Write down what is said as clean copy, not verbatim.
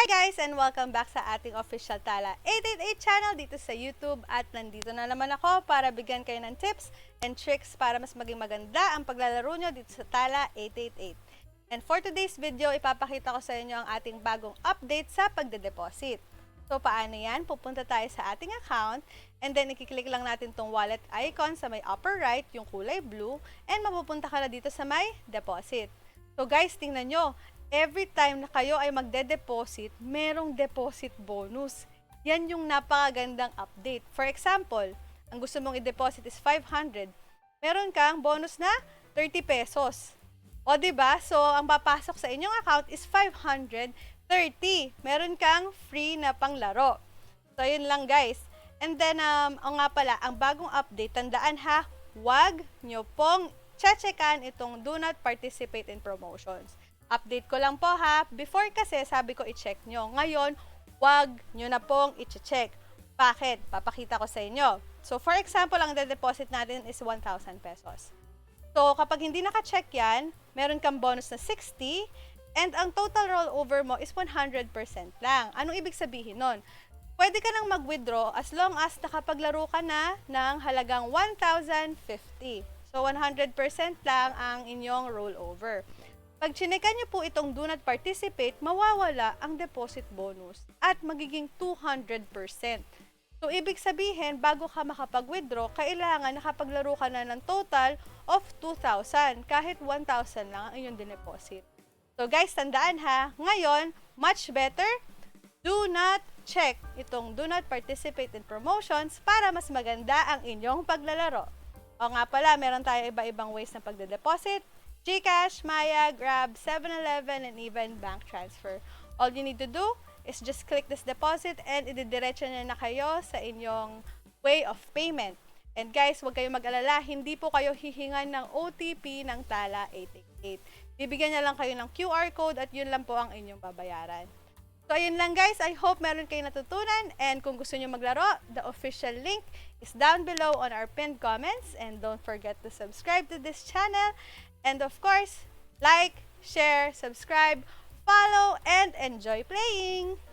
Hi guys and welcome back sa ating official Tala 888 channel dito sa YouTube at nandito na naman ako para bigyan kayo ng tips and tricks para mas maging maganda ang paglalaro nyo dito sa Tala 888. And for today's video, ipapakita ko sa inyo ang ating bagong update sa pagde-deposit. So paano yan? Pupunta tayo sa ating account and then ikiklik lang natin tong wallet icon sa may upper right, yung kulay blue, and mapupunta ka na dito sa may deposit. So guys, tingnan nyo. Every time na kayo ay magde-deposit, merong deposit bonus. Yan yung napakagandang update. For example, ang gusto mong i-deposit is 500. Meron kang bonus na 30 pesos. O diba? So, ang papasok sa inyong account is 530. Meron kang free na panglaro. So, yun lang guys. And then, nga pala, ang bagong update, tandaan ha, huwag nyo pong checkan itong do not participate in promotions. Update ko lang po ha. Before kasi sabi ko i-check nyo. Ngayon, wag nyo na pong i-check. Bakit? Papakita ko sa inyo. So, for example, ang de-deposit natin is 1,000 pesos. So, kapag hindi naka-check yan, meron kang bonus na 60 and ang total rollover mo is 100% lang. Anong ibig sabihin nun? Pwede ka nang mag-withdraw as long as nakapaglaro ka na ng halagang 1,050. So, 100% lang ang inyong rollover. Pag chinekan nyo po itong do not participate, mawawala ang deposit bonus at magiging 200%. So, ibig sabihin, bago ka makapag-withdraw, kailangan nakapaglaro ka na ng total of 2,000 kahit 1,000 lang ang inyong dineposit. So, guys, tandaan ha, ngayon, much better, do not check itong do not participate in promotions para mas maganda ang inyong paglalaro. O nga pala, meron tayo iba-ibang ways na pagde-deposit. GCash, Maya, Grab, 7-Eleven, and even bank transfer. All you need to do is just click this deposit and ididiretso na kayo sa inyong way of payment. And guys, huwag kayong mag-alala, hindi po kayo hihingan ng OTP ng Tala 888. Bibigyan niya lang kayo ng QR code at yun lang po ang inyong babayaran. So, ayun lang guys. I hope meron kayong natutunan. And kung gusto nyo maglaro, the official link is down below on our pinned comments. And don't forget to subscribe to this channel. And of course, like, share, subscribe, follow, and enjoy playing!